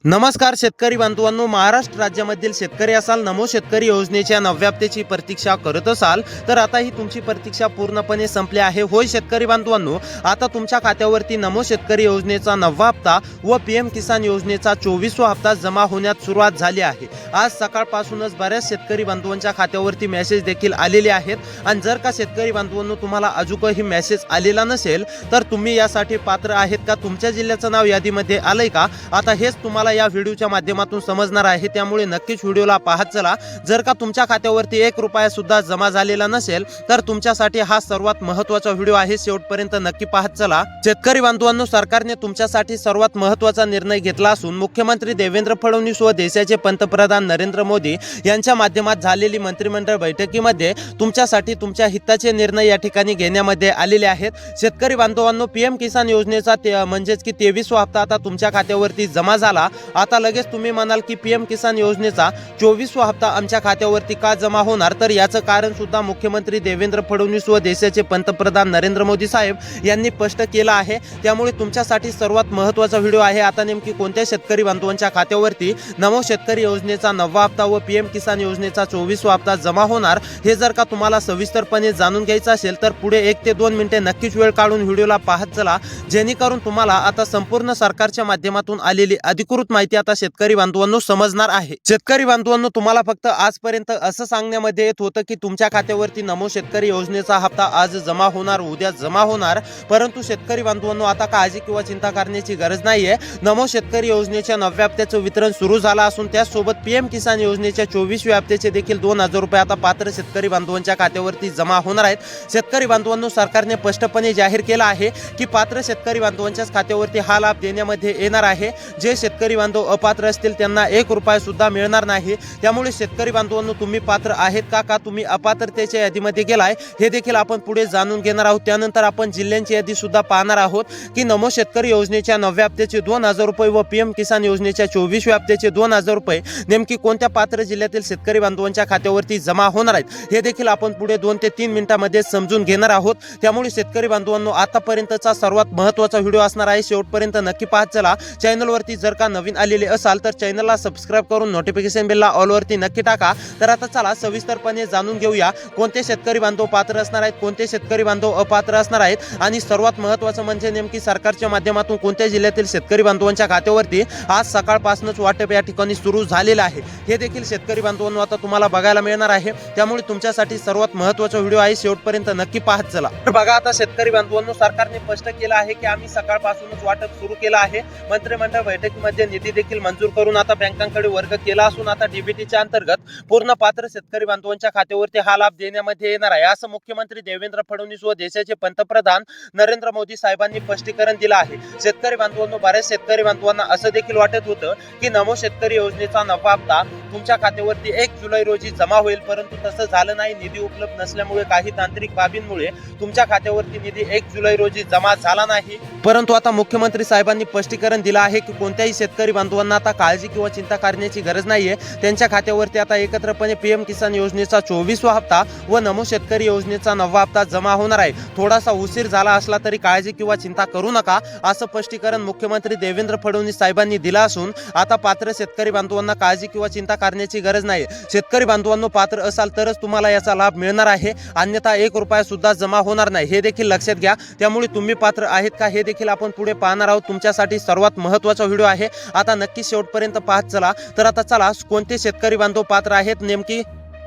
नमस्कार शेतकरी बांधवांनो, महाराष्ट्र राज्यामधील शेतकरी असाल, नमो शेतकरी योजनेच्या 9व्या हप्त्याची प्रतीक्षा करत असाल तर आता ही तुमची प्रतीक्षा पूर्णपणे संपली आहे। होय शेतकरी बांधवांनो, आता तुमच्या खात्यावरती नमो शेतकरी योजनेचा 9वा हप्ता व पीएम किसान योजनेचा 24वा हप्ता जमा होण्यास सुरुवात झाली आहे। आज सकाळपासूनच बऱ्याच शेतकरी बांधवांच्या खात्यावरती मेसेज देखील आलेले आहेत आणि जर का शेतकरी बांधवांनो तुम्हाला अजूनही मेसेज आलेला नसेल तर तुम्ही यासाठी पात्र आहेत का, तुमच्या जिल्ह्याचं नाव यादीमध्ये आलंय का, आता हेच तुम्हाला या व्हिडिओच्या माध्यमातून समजणार आहे। त्यामुळे नक्कीच व्हिडिओला पाहत चला। जर का तुमच्या खात्यावरती 1 रुपया सुद्धा जमा झालेला नसेल तर तुमच्यासाठी हा सर्वात महत्त्वाचा व्हिडिओ आहे, शेवटपर्यंत नक्की पाहत चला। शेतकरी बांधवांनो, सरकारने तुमच्यासाठी सर्वात महत्त्वाचा निर्णय घेतला असून मुख्यमंत्री देवेंद्र फडणवीस व देशाचे पंतप्रधान नरेंद्र मोदी यांच्या माध्यमात झालेली मंत्रिमंडळ बैठकीमध्ये तुमच्यासाठी तुमच्या हिताचे निर्णय या ठिकाणी घेण्यामध्ये आलेले आहेत। शेतकरी बांधवांनो, पीएम किसान योजनेचा म्हणजेच की 23वा हप्ता आता तुमच्या खात्यावरती जमा झाला। आता लगेच तुम्ही म्हणाल की पीएम किसान योजनेचा 24वा हप्ता आमच्या खात्यावरती का जमा होणार, तर याचं कारण सुद्धा मुख्यमंत्री देवेंद्र फडणवीस व देशाचे पंतप्रधान नरेंद्र मोदी साहेब यांनी स्पष्ट केलं आहे। त्यामुळे तुमच्यासाठी सर्वात महत्त्वाचा व्हिडिओ आहे। आता नेमकी कोणत्या शेतकरी बांधवांच्या खात्यावरती नमो शेतकरी योजनेचा 9वा हप्ता व पीएम किसान योजनेचा 24वा हप्ता जमा होणार, हे जर का तुम्हाला सविस्तरपणे जाणून घ्यायचं असेल तर पुढे 1 ते 2 मिनिटे नक्कीच वेळ काढून व्हिडिओला पाहत चला, जेणेकरून तुम्हाला आता संपूर्ण सरकारच्या माध्यमातून आलेली अधिकृत माहिती आता शेतकरी बांधवांनो समजणार आहे। शेतकरी बांधवांनो, तुम्हाला फक्त आजपर्यंत असं सांगण्यामध्ये येत होतं की तुमच्या खात्यावरती नमो शेतकरी योजनेचा हप्ता आज जमा होणार, उद्या जमा होणार, परंतु शेतकरी बांधवांनो आता काळजी किंवा चिंता करण्याची गरज नाहीये। नमो शेतकरी योजनेच्या 9व्या हप्त्याचं वितरण सुरू झालं असून त्यासोबत पीएम किसान योजनेच्या 24व्या हप्त्याचे देखील 2000 रुपये आता पात्र शेतकरी बांधवांच्या खात्यावरती जमा होणार आहेत। शेतकरी बांधवांनो, सरकारने स्पष्टपणे जाहीर केलं आहे की पात्र शेतकरी बांधवांच्याच खात्यावरती हा लाभ देण्यामध्ये येणार आहे। जे शेतकरी बांधव अपात्र असतील त्यांना 1 रुपया सुद्धा मिळणार नाही। त्यामुळे शेतकरी बांधवांनो, तुम्ही पात्र आहेत का तुम्ही अपात्रतेच्या यादीमध्ये गेलाय, हे देखील आपण पुढे जाणून घेणार आहोत। त्यानंतर आपण जिल्ह्यांची यादी सुद्धा पाहणार आहोत की नमो शेतकरी योजनेच्या 9व्या हप्त्याचे 2000 रुपये व पीएम किसान योजनेच्या 24व्या हप्त्याचे 2000 रुपये नेमकी कोणत्या पात्र जिल्ह्यातील शेतकरी बांधवांच्या खात्यावरती जमा होणार आहेत, हे देखील आपण पुढे 2 ते 3 मिनिटांमध्ये समजून घेणार आहोत। त्यामुळे शेतकरी बांधवांनो, आतापर्यंतचा सर्वात महत्त्वाचा व्हिडिओ असणार आहे, शेवटपर्यंत नक्की पाहत चला। चॅनलवरती जर का नवीन आलेले असाल तर चॅनलला सबस्क्राइब करून नोटिफिकेशन बेलला ऑल वरती नक्की टाका। तर आता चला सविस्तरपणे जाणून घेऊया कोणते शेतकरी बांधव पात्र असणार आहेत, कोणते शेतकरी बांधव अपात्र असणार आहेत आणि सर्वात महत्त्वाचं म्हणजे नेमकी सरकारच्या माध्यमातून कोणत्या जिल्ह्यातील शेतकरी बांधवांच्या खात्यावरती आज सकाळपासूनच वाटप या ठिकाणी सुरू झालेलं आहे, हे देखील शेतकरी बांधवांनो आता तुम्हाला बघायला मिळणार आहे। त्यामुळे तुमच्यासाठी सर्वात महत्त्वाचा व्हिडिओ आहे, शेवटपर्यंत नक्की पाहत चला। तर बघा आता शेतकरी बांधवांनो, सरकारने स्पष्ट केलं आहे की आम्ही सकाळपासूनच वाटप सुरू केलं आहे। मंत्रिमंडळ बैठकीमध्ये निधी देखील मंजूर करून आता बँकांकडे वर्ग केला असून आता डीबीटीच्या अंतर्गत पूर्ण पात्र शेतकरी बांधवांच्या खात्यावरती हा लाभ देण्यामध्ये येणार आहे, असं मुख्यमंत्री देवेंद्र फडणवीस व देशाचे पंतप्रधान नरेंद्र मोदी साहेबांनी स्पष्टीकरण दिलं आहे। शेतकरी बांधवांनो, बऱ्याच शेतकरी बांधवांना असं देखील वाटत होतं की नमो शेतकरी योजनेचा 9वा हप्ता तुमच्या खात्यावरती 1 जुलै रोजी जमा होईल, परंतु तसं झालं नाही। निधी उपलब्ध नसल्यामुळे काही तांत्रिक बाबींमुळे तुमच्या खात्यावरती निधी 1 जुलै रोजी जमा झाला नाही। परंतु आता मुख्यमंत्री साहेबांनी स्पष्टीकरण दिलं आहे की कोणत्याही शेतकरी बांधवांना आता काळजी किंवा चिंता करण्याची गरज नाहीये। त्यांच्या खात्यावरती आता एकत्रपणे पीएम किसान योजनेचा 24वा हप्ता व नमो शेतकरी योजनेचा 9वा हप्ता जमा होणार आहे। थोडासा उशीर झाला असला तरी काळजी किंवा चिंता करू नका, असं स्पष्टीकरण मुख्यमंत्री देवेंद्र फडणवीस साहेबांनी दिलं असून आता पात्र शेतकरी बांधवांना काळजी किंवा चिंता करण्याची गरज नाही। शेतकरी बांधवांनो, पात्र असाल तरच तुम्हाला याचा लाभ मिळणार आहे, अन्यथा 1 रुपया सुद्धा जमा होणार नाही, हे देखील लक्षात घ्या। त्यामुळे तुम्ही पात्र आहेत का हे देखील आपण पुढे पाहणार आहोत। तुमच्यासाठी सर्वात महत्त्वाचा व्हिडिओ आहे, आता नक्की शेवटपर्यंत पाहत चला। तर आता चला, कोणते शेतकरी बांधव पात्र आहेत, नेमकी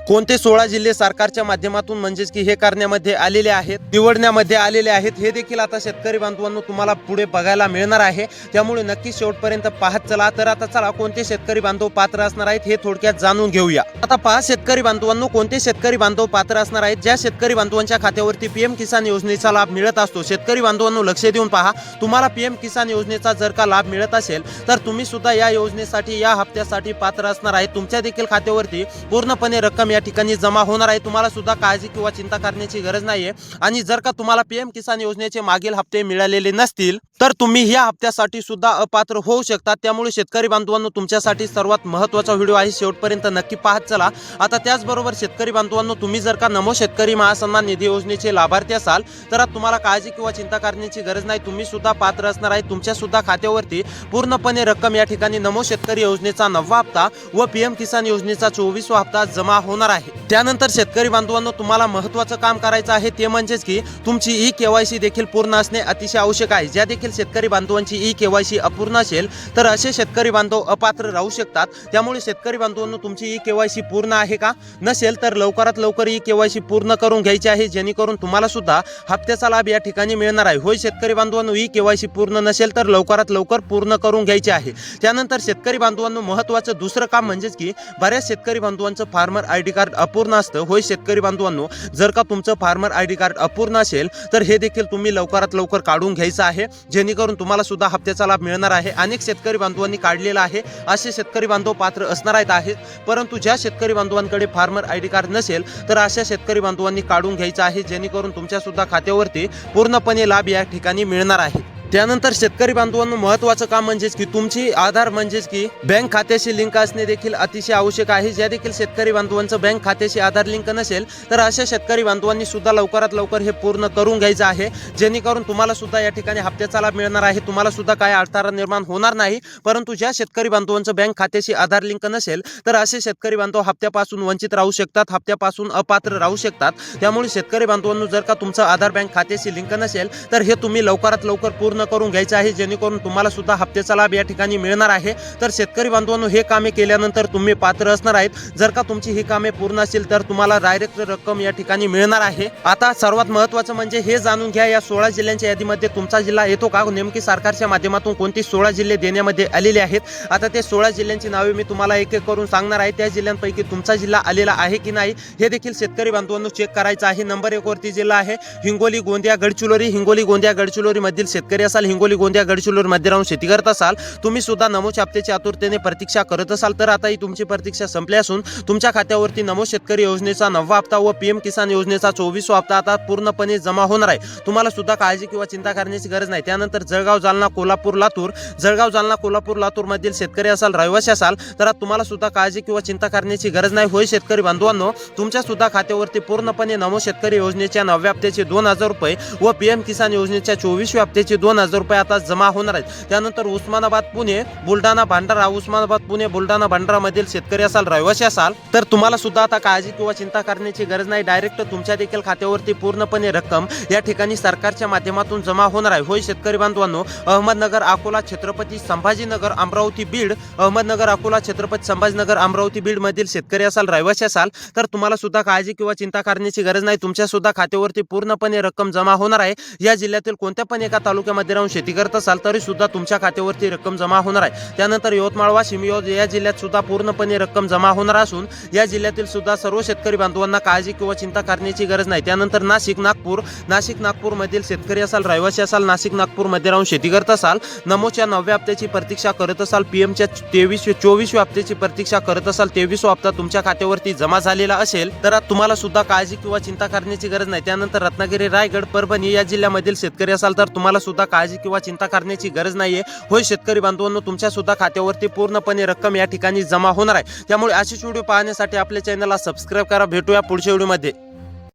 कोणते 16 जिल्हे सरकारच्या माध्यमातून म्हणजेच की हे करण्यामध्ये आलेले आहेत, निवडण्यामध्ये आलेले आहेत, हे देखील आता शेतकरी बांधवांनो तुम्हाला पुढे बघायला मिळणार आहे। त्यामुळे नक्की शेवटपर्यंत पाहत चला। तर आता चला, कोणते शेतकरी बांधव पात्र असणार आहेत हे थोडक्यात जाणून घेऊया। आता पहा शेतकरी बांधवांनो, कोणते शेतकरी बांधव पात्र असणार आहेत, ज्या शेतकरी बांधवांच्या खात्यावरती पीएम किसान योजनेचा लाभ मिळत असतो। शेतकरी बांधवांनो, लक्ष देऊन पहा, तुम्हाला पीएम किसान योजनेचा जर का लाभ मिळत असेल तर तुम्ही सुद्धा या योजनेसाठी, या हप्त्यासाठी पात्र असणार आहे। तुमच्या देखील खात्यावरती पूर्णपणे रक्कम या ठिकाणी जमा होणार आहे। तुम्हाला सुद्धा काळजी किंवा चिंता करण्याची गरज नाहीये। आणि जर का तुम्हाला पीएम किसान योजनेचे मागील हप्ते मिळालेले नसतील तर तुम्ही ह्या हप्त्यासाठी सुद्धा अपात्र होऊ शकता। त्यामुळे शेतकरी बांधवांनो, तुमच्यासाठी सर्वात महत्त्वाचा व्हिडिओ आहे, शेवटपर्यंत नक्की पाहत चला। आता त्याचबरोबर शेतकरी बांधवांनो, तुम्ही जर का नमो शेतकरी महासन्मान निधी योजनेचे लाभार्थी असाल तर आता तुम्हाला काळजी किंवा चिंता करण्याची गरज नाही। तुम्ही सुद्धा पात्र असणार आहे। तुमच्या सुद्धा खात्यावरती पूर्णपणे रक्कम या ठिकाणी नमो शेतकरी योजनेचा 9वा हप्ता व पीएम किसान योजनेचा 24वा हप्ता जमा होणार आहे। त्यानंतर शेतकरी बांधवांनो, तुम्हाला महत्त्वाचं काम करायचं आहे ते म्हणजेच की तुमची ई-केवायसी देखील पूर्ण असणे अतिशय आवश्यक आहे। ज्या देखील शेतकरी बांधवांची ई-केवायसी अपूर्ण असेल तर असे शेतकरी बांधव अपात्र राहू शकतात। त्यामुळे शेतकरी बांधवांनो, तुमची ई-केवायसी पूर्ण आहे का? नसेल तर लवकरात लवकर ई-केवायसी पूर्ण करून घ्यायची आहे, जेणेकरून तुम्हाला सुद्धा हप्त्याचा लाभ या ठिकाणी मिळणार आहे। होय शेतकरी बांधवांनो, ई-केवायसी पूर्ण नसेल तर लवकरात लवकर पूर्ण करून घ्यायची आहे। त्यानंतर शेतकरी बांधवांनो, महत्त्वाचं दुसरं काम म्हणजेच की बऱ्याच शेतकरी बांधवांचं फार्मर आयडी कार्ड अपूर्ण असतं। होय शेतकरी बांधवांनो, जर का तुमचं फार्मर आयडी कार्ड अपूर्ण असेल तर हे देखील तुम्ही लवकरात लवकर काढून घ्यायचं आहे, जेणेकरून तुम्हाला सुद्धा हप्त्याचा लाभ मिळणार आहे। अनेक शेतकरी बांधवांनी काढलेला आहे, असे शेतकरी बांधव पात्र असणार आहेत। परंतु ज्या शेतकरी बांधवांकडे फार्मर आयडी कार्ड नसेल तर अशा शेतकरी बांधवांनी काढून घ्यायचं आहे, जेणेकरून तुमच्या सुद्धा खात्यावरती पूर्णपणे लाभ या ठिकाणी मिळणार आहे। त्यानंतर शेतकरी बांधवांनो, महत्त्वाचं काम म्हणजेच की तुमची आधार म्हणजेच की बँक खात्याशी लिंक असणे देखील अतिशय आवश्यक आहे। ज्या देखील शेतकरी बांधवांचं बँक खात्याशी आधार लिंक नसेल तर अशा शेतकरी बांधवांनी सुद्धा लवकरात लवकर हे पूर्ण करून घ्यायचं आहे, जेणेकरून तुम्हाला सुद्धा या ठिकाणी हप्त्याचा लाभ मिळणार आहे। तुम्हाला सुद्धा काय अडथळा निर्माण होणार नाही। परंतु ज्या शेतकरी बांधवांचं बँक खात्याशी आधार लिंक नसेल तर असे शेतकरी बांधव हप्त्यापासून वंचित राहू शकतात, हप्त्यापासून अपात्र राहू शकतात। त्यामुळे शेतकरी बांधवांनो, जर का तुमचं आधार बँक खात्याशी लिंक नसेल तर हे तुम्ही लवकरात लवकर पूर्ण करून घ्यायचं आहे, जेणेकरून तुम्हाला सुद्धा हप्त्याचा लाभ या ठिकाणी मिळणार आहे। तर शेतकरी बांधवांनो, हे कामे केल्यानंतर तुम्ही पात्र असणार आहेत। जर का तुमची ही कामे पूर्ण असेल तर तुम्हाला डायरेक्ट रक्कम या ठिकाणी मिळणार आहे। आता सर्वात महत्त्वाचं म्हणजे हे जाणून घ्या, या 16 जिल्ह्यांच्या यादीमध्ये तुमचा जिल्हा येतो का? नेमकी सरकारच्या माध्यमातून कोणती 16 जिल्हे देण्यामध्ये आलेले आहेत? आता ते 16 जिल्ह्यांची नावे मी तुम्हाला एक एक करून सांगणार आहे। त्या जिल्ह्यांपैकी तुमचा जिल्हा आलेला आहे की नाही हे देखील शेतकरी बांधवांनो चेक करायचं आहे। नंबर 1 वरती जिल्हा आहे हिंगोली, गोंदिया, गडचिरोली। हिंगोली, गोंदिया, गडचिरोली मधील शेतकरी असाल, हिंगोली, गोंदिया, गडचिरोली मध्ये राहून शेती करत असाल, तुम्ही सुद्धा नमोच्या हप्त्याची आतुरतेने प्रतीक्षा करत असाल तर आता ही तुमची प्रतीक्षा संपली असून तुमच्या खात्यावरती नमो शेतकरी योजनेचा 9वा हप्ता व पीएम किसान योजनेचा 24वा हप्ता आता पूर्णपणे जमा होणार आहे। तुम्हाला सुद्धा काळजी किंवा चिंता करण्याची गरज नाही। त्यानंतर जळगाव, जालना, कोल्हापूर, लातूर, जळगाव, जालना, कोल्हापूर, लातूर मधील शेतकरी असाल, रहिवासी असाल तर तुम्हाला सुद्धा काळजी किंवा चिंता करण्याची गरज नाही। होय शेतकरी बांधवांनो, तुमच्या सुद्धा खात्यावरती पूर्णपणे नमो शेतकरी योजनेच्या 9व्या हप्त्याचे 2000 रुपये व पीएम किसान योजनेच्या 24व्या हप्त्याचे 2000 रुपये आता जमा होणार आहेत। त्यानंतर उस्मानाबाद, पुणे, बुलढाणा, भंडारा, उस्मानाबाद, पुणे, बुलढाणा, भंडारा मधील शेतकरी असाल, रहिवासी असाल तर तुम्हाला सुद्धा आता काळजी किंवा चिंता करण्याची गरज नाही। डायरेक्ट तुमच्या देखील खात्यावरती पूर्णपणे रक्कम या ठिकाणी सरकारच्या माध्यमातून जमा होणार आहे। होय शेतकरी बांधवांनो, अहमदनगर, अकोला, छत्रपती संभाजीनगर, अमरावती, बीड, अहमदनगर, अकोला, छत्रपती संभाजीनगर, अमरावती, बीड मधील शेतकरी असाल, रहिवासी असाल तर तुम्हाला सुद्धा काळजी किंवा चिंता करण्याची गरज नाही। तुमच्या सुद्धा खात्यावरती पूर्णपणे रक्कम जमा होणार आहे। या जिल्ह्यातील कोणत्या पण एका तालुक्यामध्ये राहून शेती करत असाल तरी सुद्धा तुमच्या खात्यावरती रक्कम जमा होणार आहे। त्यानंतर यवतमाळ, वाशिम या जिल्ह्यात सुद्धा पूर्णपणे रक्कम जमा होणार असून या जिल्ह्यातील सुद्धा सर्व शेतकरी बांधवांना काळजी किंवा चिंता करण्याची गरज नाही। त्यानंतर नाशिक, नागपूर मधील शेतकरी असाल, रहिवासी असाल, नाशिक, नागपूर मध्ये राहून शेती करत असाल, नमोच्या 9व्या हप्त्याची प्रतीक्षा करत असाल, पीएमच्या 24व्या हप्त्याची प्रतीक्षा करत असाल, 23वा हप्ता तुमच्या खात्यावरती जमा झालेला असेल तर तुम्हाला सुद्धा काळजी किंवा चिंता करण्याची गरज नाही। त्यानंतर रत्नागिरी, रायगड, परभणी या जिल्ह्यामधील शेतकरी असाल तर तुम्हाला सुद्धा काळजी किंवा चिंता करण्याची गरज नाहीये। होय शेतकरी बांधवांनो, तुमच्या सुद्धा खात्यावरती पूर्णपणे रक्कम या ठिकाणी जमा होणार आहे। त्यामुळे अशीच व्हिडिओ पाहण्यासाठी आपल्या चॅनलला सबस्क्राईब करा। भेटूया पुढच्या व्हिडिओमध्ये।